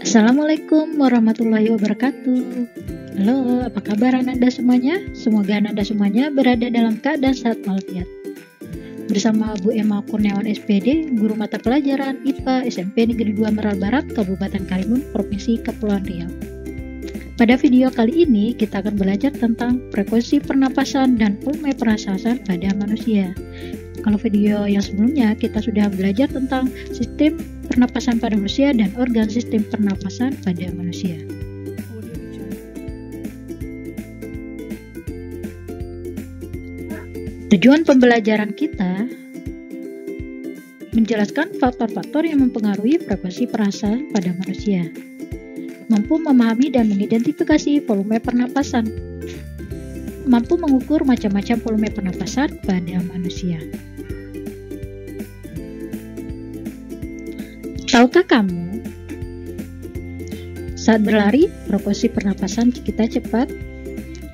Assalamualaikum warahmatullahi wabarakatuh. Halo, apa kabar Anda semuanya? Semoga Anda semuanya berada dalam keadaan sehat walafiat. Bersama Bu Emma Kurniawan SPD, Guru Mata Pelajaran IPA SMP Negeri 2 Meral Barat, Kabupaten Karimun, Provinsi Kepulauan Riau. Pada video kali ini, kita akan belajar tentang frekuensi pernapasan dan volume pernapasan pada manusia. Kalau video yang sebelumnya, kita sudah belajar tentang sistem pernapasan pada manusia dan organ sistem pernapasan pada manusia. Tujuan pembelajaran kita menjelaskan faktor-faktor yang mempengaruhi frekuensi pernapasan pada manusia, mampu memahami dan mengidentifikasi volume pernapasan, mampu mengukur macam-macam volume pernapasan pada manusia. Tahukah kamu, saat berlari, frekuensi pernapasan kita cepat,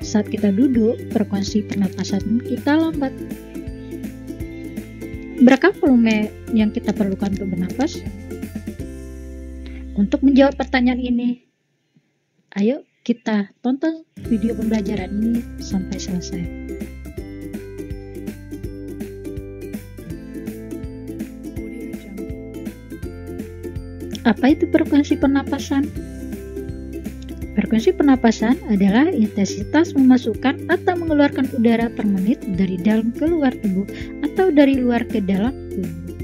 saat kita duduk, frekuensi pernapasan kita lambat. Berapa volume yang kita perlukan untuk bernapas? Untuk menjawab pertanyaan ini, ayo kita tonton video pembelajaran ini sampai selesai. Apa itu frekuensi pernapasan? Frekuensi pernapasan adalah intensitas memasukkan atau mengeluarkan udara per menit dari dalam ke luar tubuh atau dari luar ke dalam tubuh.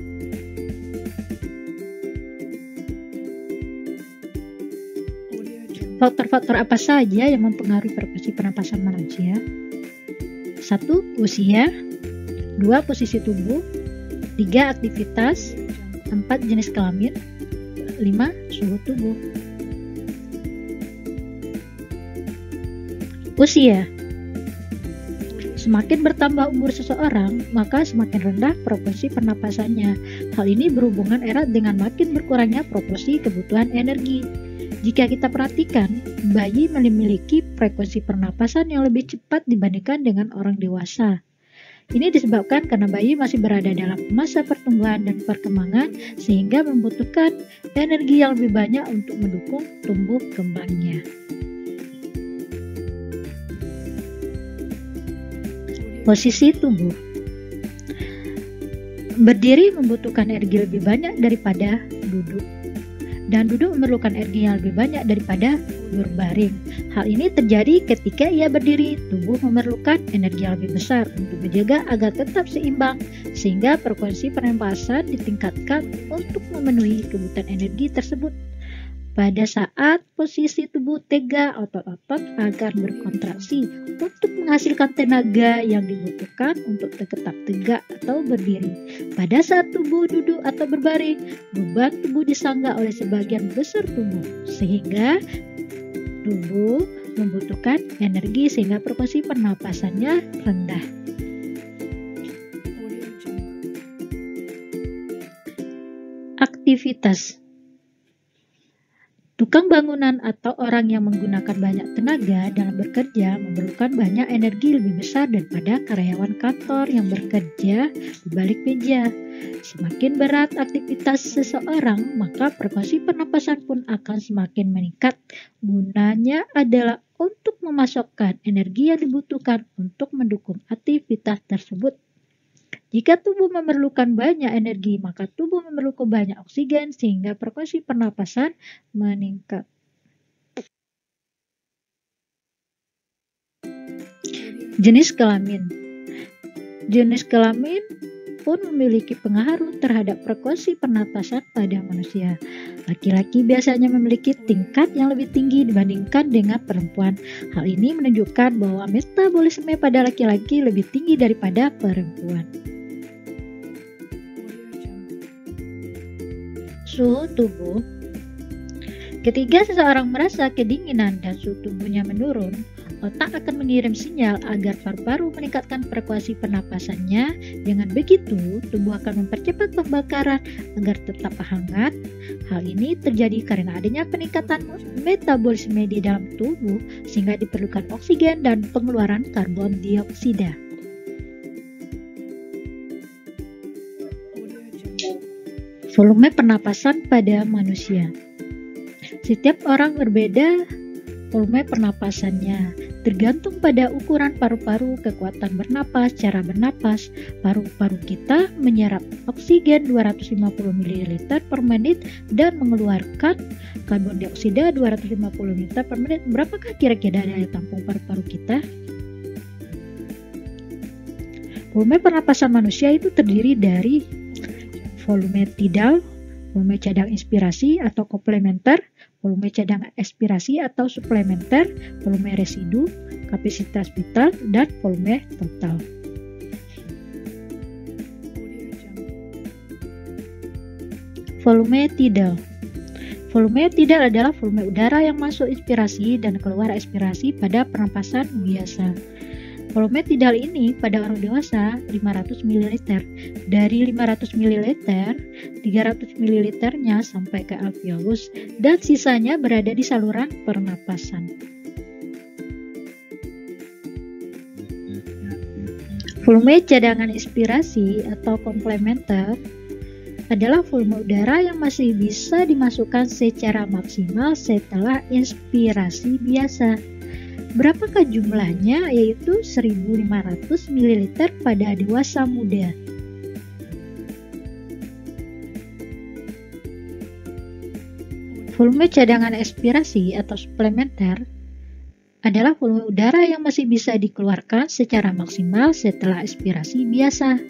Faktor-faktor apa saja yang mempengaruhi frekuensi pernapasan manusia? 1. Usia. 2. Posisi tubuh. 3. Aktivitas. 4. Jenis kelamin. 5. Suhu tubuh. Usia. Semakin bertambah umur seseorang, maka semakin rendah frekuensi pernapasannya. Hal ini berhubungan erat dengan makin berkurangnya proporsi kebutuhan energi. Jika kita perhatikan, bayi memiliki frekuensi pernapasan yang lebih cepat dibandingkan dengan orang dewasa. Ini disebabkan karena bayi masih berada dalam masa pertumbuhan dan perkembangan sehingga membutuhkan energi yang lebih banyak untuk mendukung tumbuh kembangnya. Posisi tubuh. Berdiri membutuhkan energi lebih banyak daripada duduk, dan duduk memerlukan energi yang lebih banyak daripada berbaring. Hal ini terjadi ketika ia berdiri, tubuh memerlukan energi yang lebih besar untuk menjaga agar tetap seimbang, sehingga frekuensi pernapasan ditingkatkan untuk memenuhi kebutuhan energi tersebut. Pada saat posisi tubuh tegak, otot-otot akan berkontraksi untuk menghasilkan tenaga yang dibutuhkan untuk tetap tegak atau berdiri. Pada saat tubuh duduk atau berbaring, beban tubuh disanggah oleh sebagian besar tubuh, sehingga tubuh membutuhkan energi sehingga frekuensi pernapasannya rendah. Aktivitas. Tukang bangunan atau orang yang menggunakan banyak tenaga dalam bekerja memerlukan banyak energi lebih besar daripada karyawan kantor yang bekerja di balik meja. Semakin berat aktivitas seseorang, maka frekuensi pernapasan pun akan semakin meningkat. Gunanya adalah untuk memasokkan energi yang dibutuhkan untuk mendukung aktivitas tersebut. Jika tubuh memerlukan banyak energi, maka tubuh memerlukan banyak oksigen sehingga frekuensi pernapasan meningkat. Jenis kelamin. Jenis kelamin pun memiliki pengaruh terhadap frekuensi pernapasan pada manusia. Laki-laki biasanya memiliki tingkat yang lebih tinggi dibandingkan dengan perempuan. Hal ini menunjukkan bahwa metabolisme pada laki-laki lebih tinggi daripada perempuan. Suhu tubuh. Ketika seseorang merasa kedinginan dan suhu tubuhnya menurun, otak akan mengirim sinyal agar paru-paru meningkatkan frekuensi pernapasannya. Dengan begitu, tubuh akan mempercepat pembakaran agar tetap hangat. Hal ini terjadi karena adanya peningkatan metabolisme di dalam tubuh sehingga diperlukan oksigen dan pengeluaran karbon dioksida. Volume pernapasan pada manusia. Setiap orang berbeda volume pernapasannya, tergantung pada ukuran paru-paru, kekuatan bernapas, cara bernapas. Paru-paru kita menyerap oksigen 250 ml per menit dan mengeluarkan karbon dioksida 250 ml per menit. Berapakah kira-kira daya tampung paru-paru kita? Volume pernapasan manusia itu terdiri dari volume tidal, volume cadang inspirasi atau komplementer, volume cadang ekspirasi atau suplementer, volume residu, kapasitas vital, dan volume total. Volume tidal. Volume tidal adalah volume udara yang masuk inspirasi dan keluar ekspirasi pada pernapasan biasa. Volume tidal ini pada orang dewasa 500 ml. Dari 500 ml, 300 ml-nya sampai ke alveolus dan sisanya berada di saluran pernapasan. Volume cadangan inspirasi atau komplementer adalah volume udara yang masih bisa dimasukkan secara maksimal setelah inspirasi biasa. Berapakah jumlahnya? Yaitu 1500 ml pada dewasa muda. Volume cadangan ekspirasi atau suplementer adalah volume udara yang masih bisa dikeluarkan secara maksimal setelah ekspirasi biasa.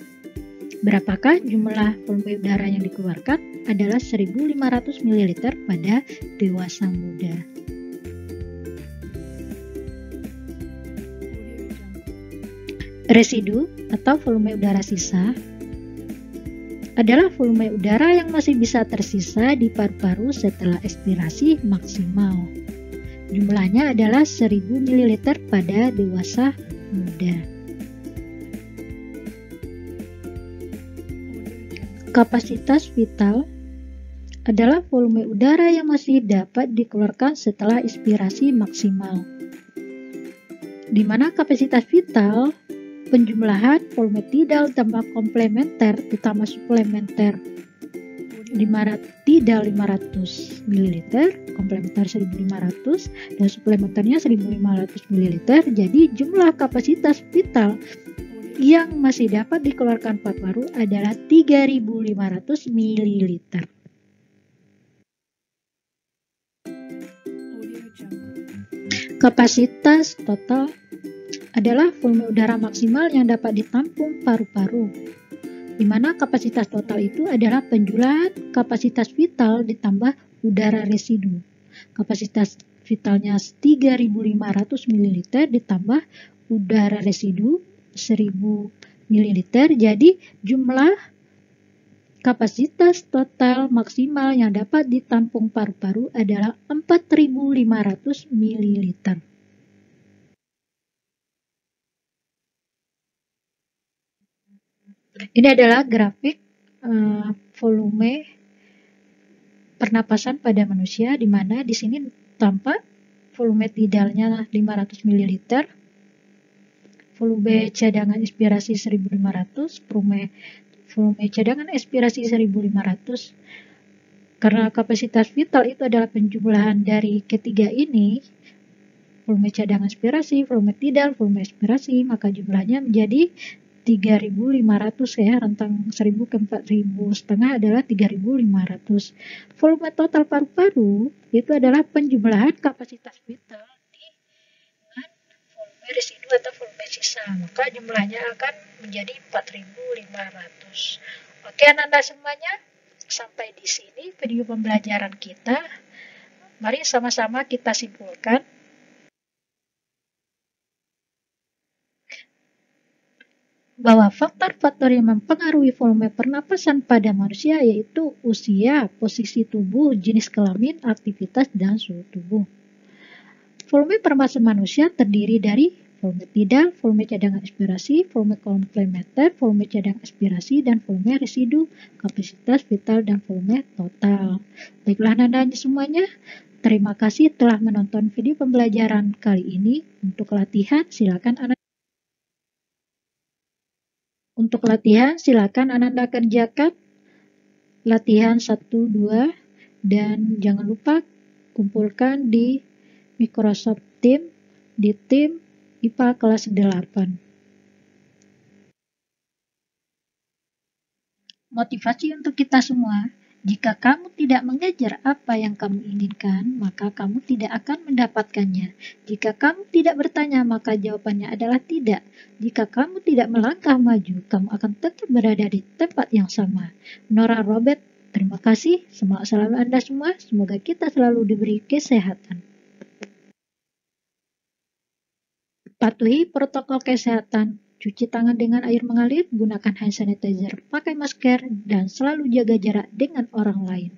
Berapakah jumlah volume udara yang dikeluarkan? Adalah 1500 ml pada dewasa muda. Residu atau volume udara sisa adalah volume udara yang masih bisa tersisa di paru-paru setelah ekspirasi maksimal. Jumlahnya adalah 1000 ml pada dewasa muda. Kapasitas vital adalah volume udara yang masih dapat dikeluarkan setelah inspirasi maksimal, di mana kapasitas vital penjumlahan volume tidal tambah komplementer ditambah suplementer. Tidal 500 ml, komplementer 1500 dan suplementernya 1500 ml. Jadi jumlah kapasitas vital yang masih dapat dikeluarkan paru-paru adalah 3500 ml. Kapasitas total adalah volume udara maksimal yang dapat ditampung paru-paru, di mana kapasitas total itu adalah penjumlahan kapasitas vital ditambah udara residu. Kapasitas vitalnya 3500 ml ditambah udara residu 1000 ml. Jadi jumlah kapasitas total maksimal yang dapat ditampung paru-paru adalah 4500 ml. Ini adalah grafik volume pernapasan pada manusia, di mana di sini tampak volume tidalnya 500 ml, volume cadangan inspirasi 1500, volume cadangan ekspirasi 1500. Karena kapasitas vital itu adalah penjumlahan dari ketiga ini, volume cadangan inspirasi, volume tidal, volume ekspirasi, maka jumlahnya menjadi 3500 ya, rentang 1000 ke 4000 setengah adalah 3500. Volume total paru-paru itu adalah penjumlahan kapasitas vital dengan volume residu atau volume sisa, maka jumlahnya akan menjadi 4500. Oke anak-anak semuanya, sampai di sini video pembelajaran kita. Mari sama-sama kita simpulkan. Bahwa faktor-faktor yang mempengaruhi volume pernapasan pada manusia yaitu usia, posisi tubuh, jenis kelamin, aktivitas, dan suhu tubuh. Volume pernapasan manusia terdiri dari volume tidal, volume cadangan ekspirasi, volume komplementer, volume cadangan ekspirasi, dan volume residu, kapasitas vital, dan volume total. Baiklah anak-anak semuanya, terima kasih telah menonton video pembelajaran kali ini. Untuk latihan, silakan anak-anak kerjakan latihan 1, 2, dan jangan lupa dikumpulkan di Microsoft Teams di tim IPA kelas 8. Motivasi untuk kita semua. Jika kamu tidak mengejar apa yang kamu inginkan, maka kamu tidak akan mendapatkannya. Jika kamu tidak bertanya, maka jawabannya adalah tidak. Jika kamu tidak melangkah maju, kamu akan tetap berada di tempat yang sama. Nora Robert, terima kasih. Semangat selalu Anda semua. Semoga kita selalu diberi kesehatan. Patuhi protokol kesehatan. Cuci tangan dengan air mengalir, gunakan hand sanitizer, pakai masker, dan selalu jaga jarak dengan orang lain.